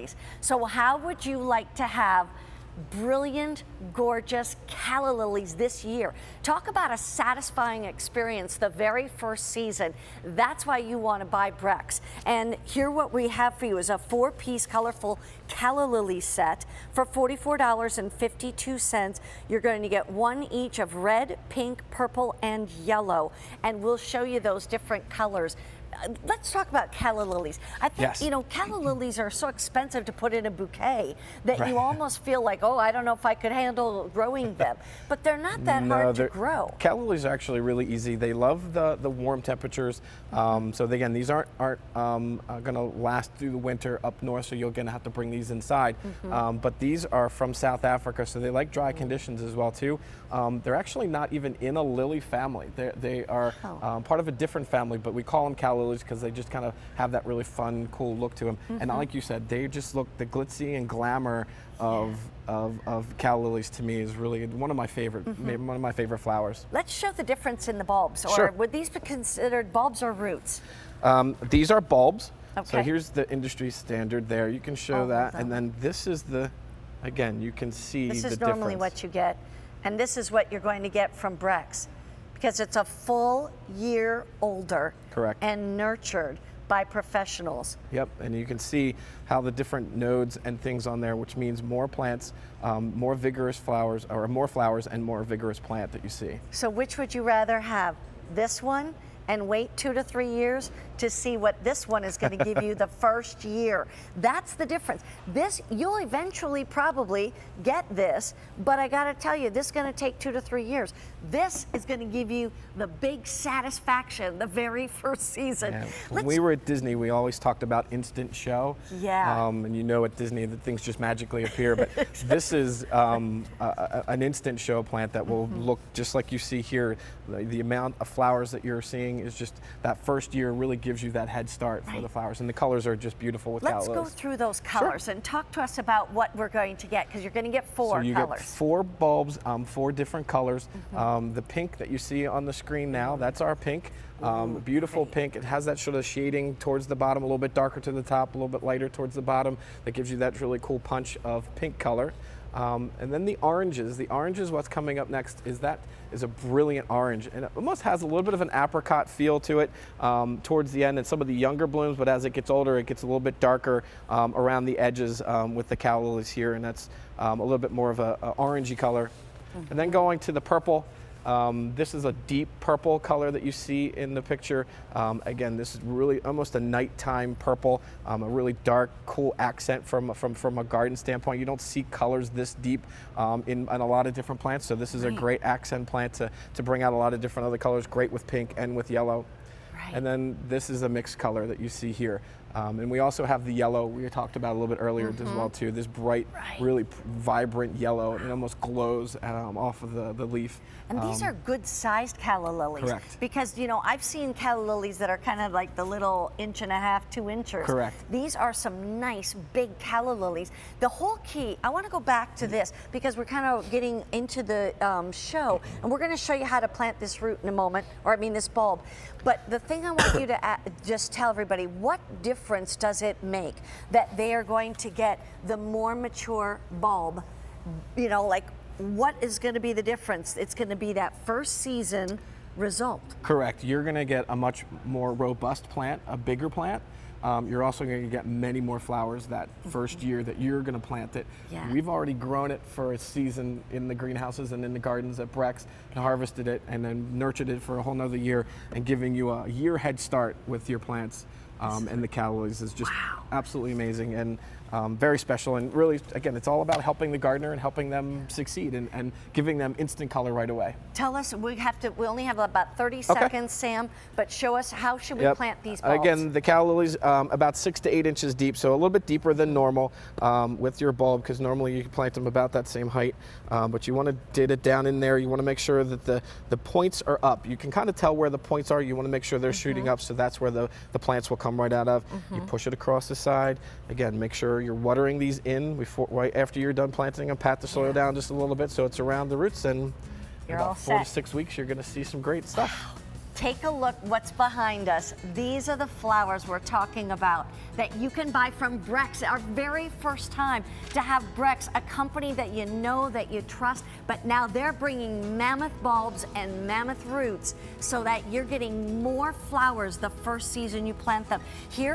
Lilies. So how would you like to have brilliant, gorgeous Calla Lilies this year? Talk about a satisfying experience the very first season. That's why you want to buy Breck's. And here what we have for you is a 4-piece colorful Calla Lily set for $44.52. You're going to get one each of red, pink, purple, and yellow. And we'll show you those different colors. Let's talk about Calla Lilies. I think, Yes. you know, Calla Lilies are so expensive to put in a bouquet that you almost feel like, oh, I don't know if I could handle growing them. But they're not that hard to grow. Calla Lilies are actually really easy. They love the warm temperatures. So again, these aren't going to last through the winter up north, so you're going to have to bring these inside. But these are from South Africa, so they like dry conditions as well too. They're actually not even in a lily family. They are part of a different family, but we call them Calla Lilies because they just kind of have that really fun, cool look to them. And like you said, they just look, the glitzy and glamour of Calla Lilies to me is really one of my favorite, one of my favorite flowers. Let's show the difference in the bulbs. Or would these be considered bulbs or roots? These are bulbs. Okay. So here's the industry standard there. You can show that. And then this is the, again, you can see the difference. This is normally what you get. And this is what you're going to get from Breck's, because it's a full year older. Correct. And nurtured by professionals. Yep, and you can see how the different nodes and things on there, which means more plants, more vigorous flowers, or more flowers and more vigorous plant that you see. So which would you rather have? This one and wait 2 to 3 years to see what this one is going to give you the first year? That's the difference. This, you'll eventually probably get this, but I got to tell you, this is going to take 2 to 3 years. This is going to give you the big satisfaction the very first season. Yeah. When we were at Disney, we always talked about instant show. Yeah. And you know at Disney that things just magically appear, but this is an instant show plant that will look just like you see here. The amount of flowers that you're seeing is just that first year really gives you that head start for the flowers, and the colors are just beautiful with Calla Lilies. Let's go through those colors and talk to us about what we're going to get, because you're going to get 4 colors. So you get 4 bulbs, 4 different colors. The pink that you see on the screen now, that's our pink. Beautiful pink. It has that sort of shading towards the bottom, a little bit darker to the top, a little bit lighter towards the bottom. That gives you that really cool punch of pink color. And then the oranges. The oranges, what's coming up next is a brilliant orange, and it almost has a little bit of an apricot feel to it towards the end and some of the younger blooms, but as it gets older, it gets a little bit darker around the edges with the Calla Lilies here, and that's a little bit more of a orangey color. And then going to the purple. This is a deep purple color that you see in the picture. Again, this is really almost a nighttime purple, a really dark, cool accent from a garden standpoint. You don't see colors this deep in a lot of different plants, so this is a great accent plant to bring out a lot of different other colors, great with pink and with yellow. And then this is a mixed color that you see here. And we also have the yellow we talked about a little bit earlier as well too. This bright, really vibrant yellow. It almost glows off of the leaf. And these are good-sized Calla Lilies. Correct. Because, you know, I've seen Calla Lilies that are kind of like the little 1.5 inches, 2 inches. Correct. These are some nice, big Calla Lilies. The whole key, I want to go back to this because we're kind of getting into the show, and we're going to show you how to plant this root in a moment, or I mean this bulb. But the thing I want you to just tell everybody, what difference does it make that they are going to get the more mature bulb? You know, like, what is going to be the difference? It's going to be that first season result. Correct. You're going to get a much more robust plant, a bigger plant. You're also going to get many more flowers that first year that you're going to plant it. Yeah. We've already grown it for a season in the greenhouses and in the gardens at Breck's and harvested it and then nurtured it for a whole nother year, and giving you a year head start with your plants. And the Calla Lilies is just absolutely amazing and very special, and really, again, it's all about helping the gardener and helping them succeed and giving them instant color right away. Tell us, we only have about 30 seconds, Sam, but show us how should we plant these bulbs? Again, the Calla Lilies about 6 to 8 inches deep, so a little bit deeper than normal with your bulb, because normally you can plant them about that same height, but you want to dig it down in there. You want to make sure that the points are up. You can kind of tell where the points are. You want to make sure they're shooting up, so that's where the plants will come right out of. You push it across the side. Again, make sure you're watering these in right after you're done planting them. Pat the soil down just a little bit so it's around the roots, and in about 4 to 6 weeks you're going to see some great stuff. Take a look what's behind us. These are the flowers we're talking about that you can buy from Breck's. Our very first time to have Breck's, a company that you know, that you trust, but now they're bringing Mammoth bulbs and Mammoth roots so that you're getting more flowers the first season you plant them. Here